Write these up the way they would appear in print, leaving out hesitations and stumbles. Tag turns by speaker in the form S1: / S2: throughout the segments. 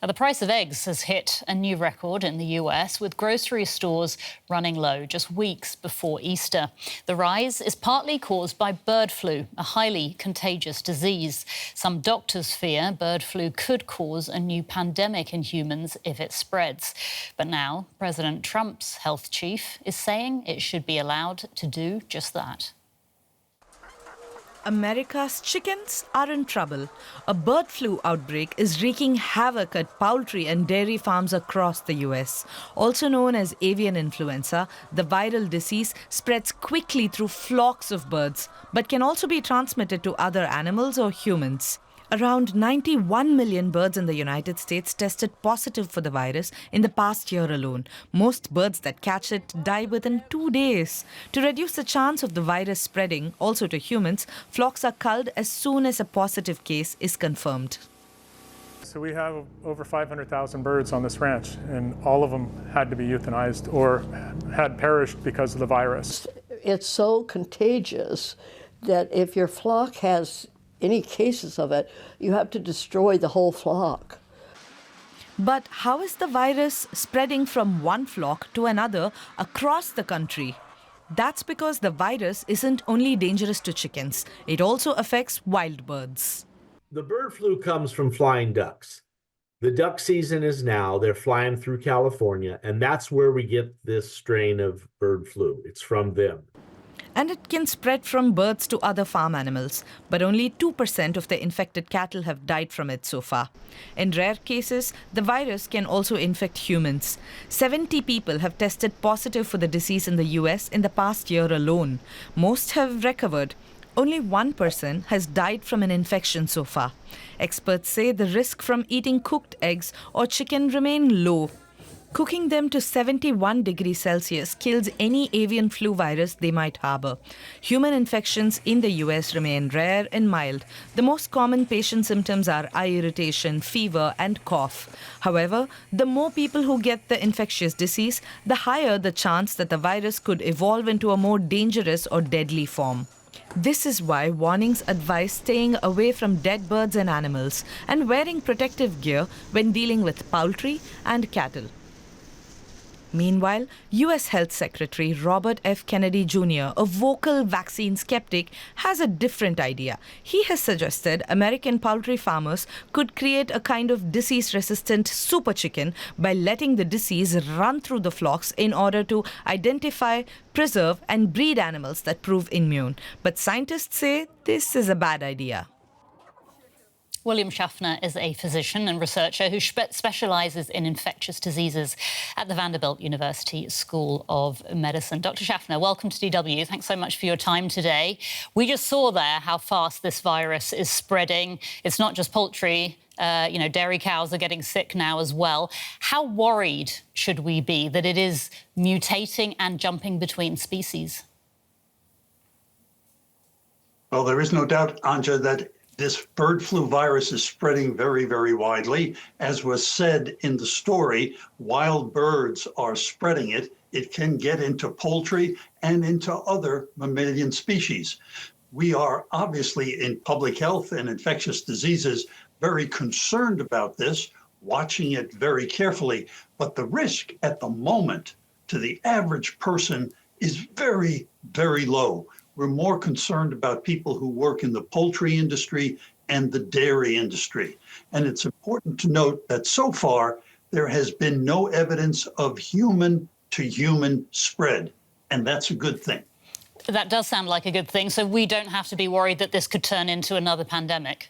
S1: Now, the price of eggs has hit a new record in the US, with grocery stores running low just weeks before Easter. The rise is partly caused by bird flu, a highly contagious disease. Some doctors fear bird flu could cause a new pandemic in humans if it spreads. But now, President Trump's health chief is saying it should be allowed to do just that.
S2: America's chickens are in trouble. A bird flu outbreak is wreaking havoc at poultry and dairy farms across the US. Also known as avian influenza, the viral disease spreads quickly through flocks of birds, but can also be transmitted to other animals or humans. Around 91 million birds in the United States tested positive for the virus in the past year alone. Most birds that catch it die within 2 days. To reduce the chance of the virus spreading also to humans, flocks are culled as soon as a positive case is confirmed.
S3: So we have over 500,000 birds on this ranch, and all of them had to be euthanized or had perished because of the virus.
S4: It's so contagious that if your flock has any cases of it, you have to destroy the whole flock.
S2: But how is the virus spreading from one flock to another across the country? That's because the virus isn't only dangerous to chickens, it also affects wild birds.
S5: The bird flu comes from flying ducks. The duck season is now. They're flying through California, and that's where we get this strain of bird flu. It's from them.
S2: And it can spread from birds to other farm animals, but only 2% of the infected cattle have died from it so far. In rare cases, the virus can also infect humans. 70 people have tested positive for the disease in the US in the past year alone. Most have recovered. Only one person has died from an infection so far. Experts say the risk from eating cooked eggs or chicken remain low. Cooking them to 71 degrees Celsius kills any avian flu virus they might harbor. Human infections in the US remain rare and mild. The most common patient symptoms are eye irritation, fever, and cough. However, the more people who get the infectious disease, the higher the chance that the virus could evolve into a more dangerous or deadly form. This is why warnings advise staying away from dead birds and animals and wearing protective gear when dealing with poultry and cattle. Meanwhile, U.S. Health Secretary Robert F. Kennedy Jr., a vocal vaccine skeptic, has a different idea. He has suggested American poultry farmers could create a kind of disease-resistant super chicken by letting the disease run through the flocks in order to identify, preserve, and breed animals that prove immune. But scientists say this is a bad idea.
S1: William Schaffner is a physician and researcher who specialises in infectious diseases at the Vanderbilt University School of Medicine. Dr. Schaffner, welcome to DW. Thanks so much for your time today. We just saw there how fast this virus is spreading. It's not just poultry. Dairy cows are getting sick now as well. How worried should we be that it is mutating and jumping between species?
S6: Well, there is no doubt, Anja, that this bird flu virus is spreading very, very widely. As was said in the story, wild birds are spreading it. It can get into poultry and into other mammalian species. We are obviously in public health and infectious diseases very concerned about this, watching it very carefully. But the risk at the moment to the average person is very, very low. We're more concerned about people who work in the poultry industry and the dairy industry. And it's important to note that so far, there has been no evidence of human-to-human spread, and that's a good thing.
S1: That does sound like a good thing, so we don't have to be worried that this could turn into another pandemic.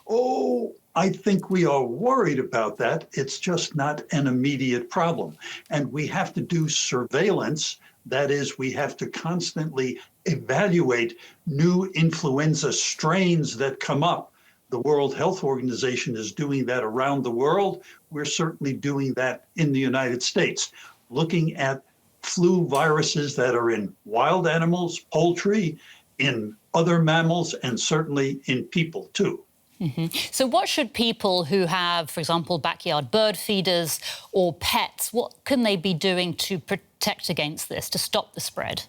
S6: Oh, I think we are worried about that. It's just not an immediate problem. And we have to do surveillance. That is, we have to constantly evaluate new influenza strains that come up. The World Health Organization is doing that around the world. We're certainly doing that in the United States, looking at flu viruses that are in wild animals, poultry, in other mammals, and certainly in people too.
S1: Mm-hmm. So what should people who have, for example, backyard bird feeders or pets, what can they be doing to protect against this, to stop the spread?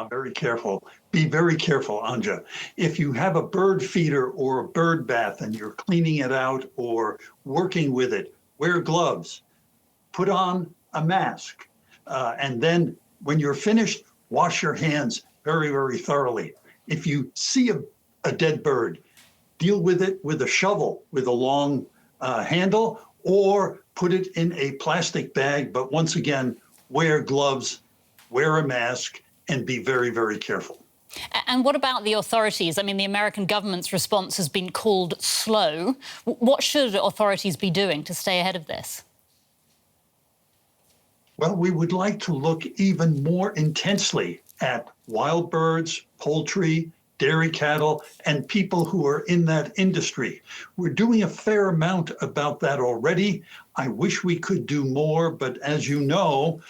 S6: Very careful. be very careful, Anja. If you have a bird feeder or a bird bath and you're cleaning it out or working with it, wear gloves, put on a mask, and then when you're finished, wash your hands very, very thoroughly. If you see a dead bird, deal with it with a shovel with a long handle, or put it in a plastic bag. But once again, wear gloves, wear a mask, and be very, very careful.
S1: And what about the authorities? I mean, the American government's response has been called slow. What should authorities be doing to stay ahead of this?
S6: Well, we would like to look even more intensely at wild birds, poultry, dairy cattle, and people who are in that industry. We're doing a fair amount about that already. I wish we could do more, but as you know,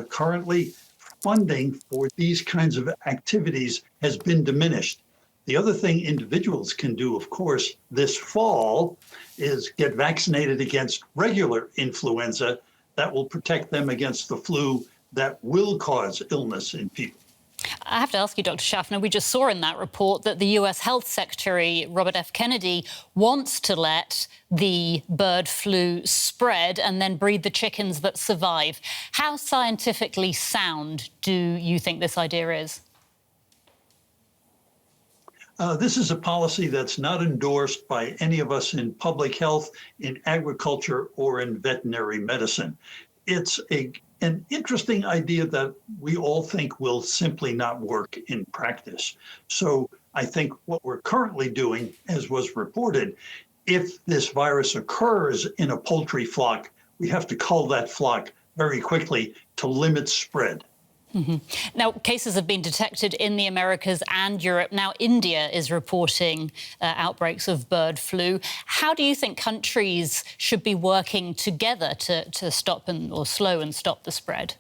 S6: currently funding for these kinds of activities has been diminished. The other thing individuals can do, of course, this fall is get vaccinated against regular influenza. That will protect them against the flu that will cause illness in people.
S1: I have to ask you, Dr. Schaffner, we just saw in that report that the US Health Secretary, Robert F. Kennedy, wants to let the bird flu spread and then breed the chickens that survive. How scientifically sound do you think this idea is?
S6: This is a policy that's not endorsed by any of us in public health, in agriculture, or in veterinary medicine. It's an interesting idea that we all think will simply not work in practice. So I think what we're currently doing, as was reported, if this virus occurs in a poultry flock, we have to cull that flock very quickly to limit spread.
S1: Now, cases have been detected in the Americas and Europe. Now, India is reporting outbreaks of bird flu. How do you think countries should be working together to stop or slow and stop the spread?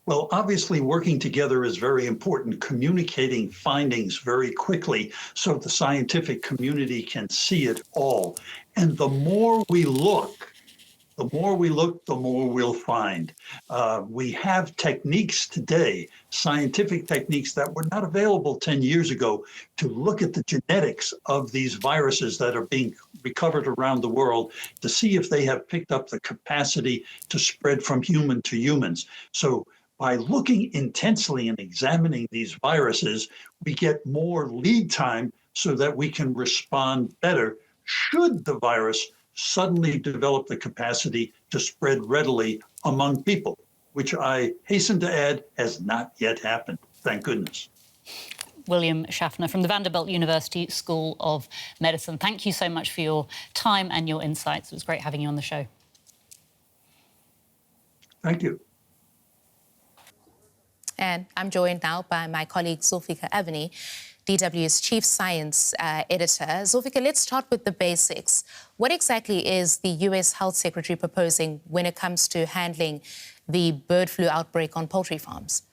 S6: Well, obviously, working together is very important, communicating findings very quickly so the scientific community can see it all. And the more we look, the more we'll find. We have techniques today, scientific techniques that were not available 10 years ago, to look at the genetics of these viruses that are being recovered around the world to see if they have picked up the capacity to spread from human to humans. So by looking intensely and examining these viruses, we get more lead time so that we can respond better should the virus suddenly develop the capacity to spread readily among people, which I hasten to add has not yet happened, thank goodness.
S1: William Schaffner from the Vanderbilt University School of Medicine. Thank you so much for your time and your insights. It was great having you on the show.
S6: Thank you.
S7: And I'm joined now by my colleague Zulfikar Avni, DW's Chief Science Editor. Zulfikar, let's start with the basics. What exactly is the US Health Secretary proposing when it comes to handling the bird flu outbreak on poultry farms?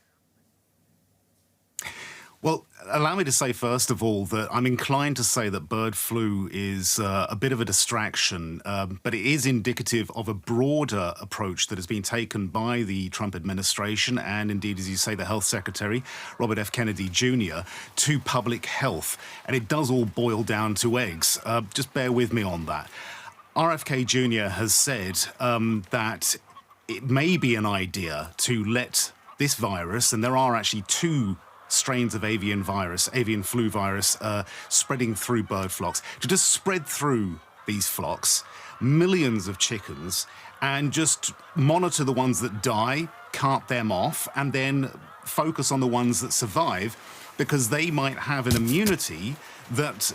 S8: Well, allow me to say, first of all, that I'm inclined to say that bird flu is a bit of a distraction, but it is indicative of a broader approach that has been taken by the Trump administration and indeed, as you say, the Health Secretary, Robert F. Kennedy Jr., to public health. And it does all boil down to eggs. Just bear with me on that. RFK Jr. has said that it may be an idea to let this virus, and there are actually two strains of avian flu virus, spreading through bird flocks, to just spread through these flocks, millions of chickens, and just monitor the ones that die, cart them off, and then focus on the ones that survive, because they might have an immunity that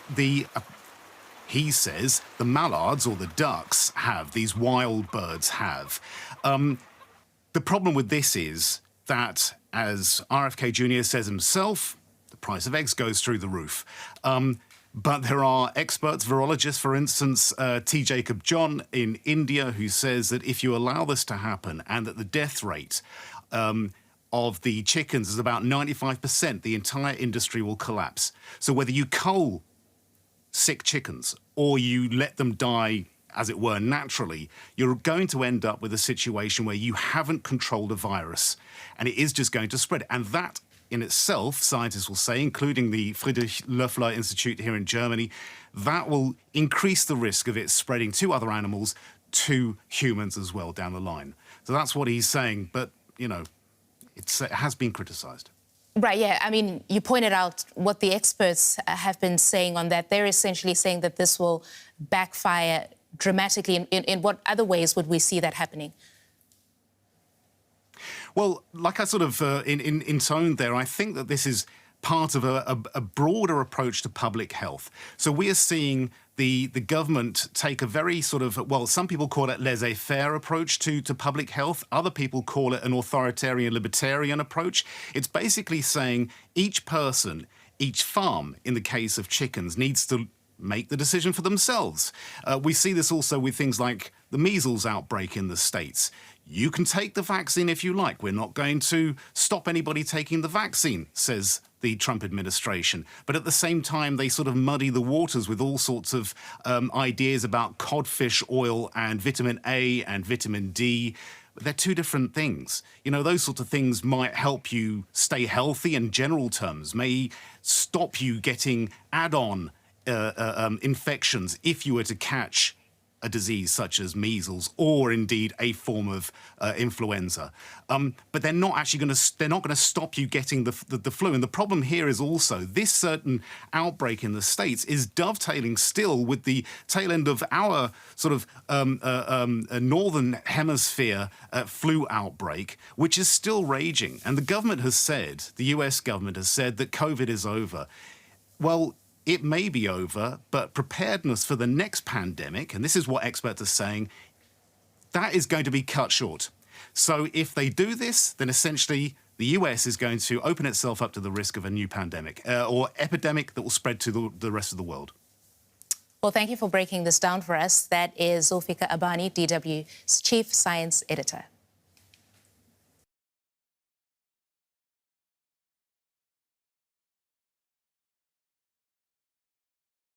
S8: he says, the mallards or the ducks have, these wild birds have. The problem with this is that, as RFK Jr. says himself, the price of eggs goes through the roof. But there are experts, virologists, for instance, T. Jacob John in India, who says that if you allow this to happen and that the death rate of the chickens is about 95%, the entire industry will collapse. So whether you cull sick chickens or you let them die, as it were, naturally, you're going to end up with a situation where you haven't controlled a virus and it is just going to spread. And that in itself, scientists will say, including the Friedrich Loeffler Institute here in Germany, that will increase the risk of it spreading to other animals, to humans as well down the line. So that's what he's saying, but, you know, it has been criticised.
S7: Right, yeah. I mean, you pointed out what the experts have been saying on that. They're essentially saying that this will backfire dramatically. In what other ways would we see that happening?
S8: Well, like I sort of intoned there, I think that this is part of a broader approach to public health. So we are seeing the government take a very sort of, well, some people call it laissez-faire approach to public health. Other people call it an authoritarian, libertarian approach. It's basically saying each person, each farm, in the case of chickens, needs to make the decision for themselves. We see this also with things like the measles outbreak in the States. You can take the vaccine if you like. We're not going to stop anybody taking the vaccine, says the Trump administration. But at the same time, they sort of muddy the waters with all sorts of ideas about codfish oil and vitamin A and vitamin D. They're two different things. You know, those sorts of things might help you stay healthy in general terms, may stop you getting add-on infections if you were to catch a disease such as measles or indeed a form of influenza. But they're not actually going to stop you getting the flu. And the problem here is also this certain outbreak in the States is dovetailing still with the tail end of our sort of northern hemisphere flu outbreak, which is still raging. And the government has said, the US government has said that COVID is over. Well, it may be over, but preparedness for the next pandemic, and this is what experts are saying, that is going to be cut short. So if they do this, then essentially the US is going to open itself up to the risk of a new pandemic or epidemic that will spread to the rest of the world.
S7: Well, thank you for breaking this down for us. That is Zulfikar Abani, DW's Chief Science Editor.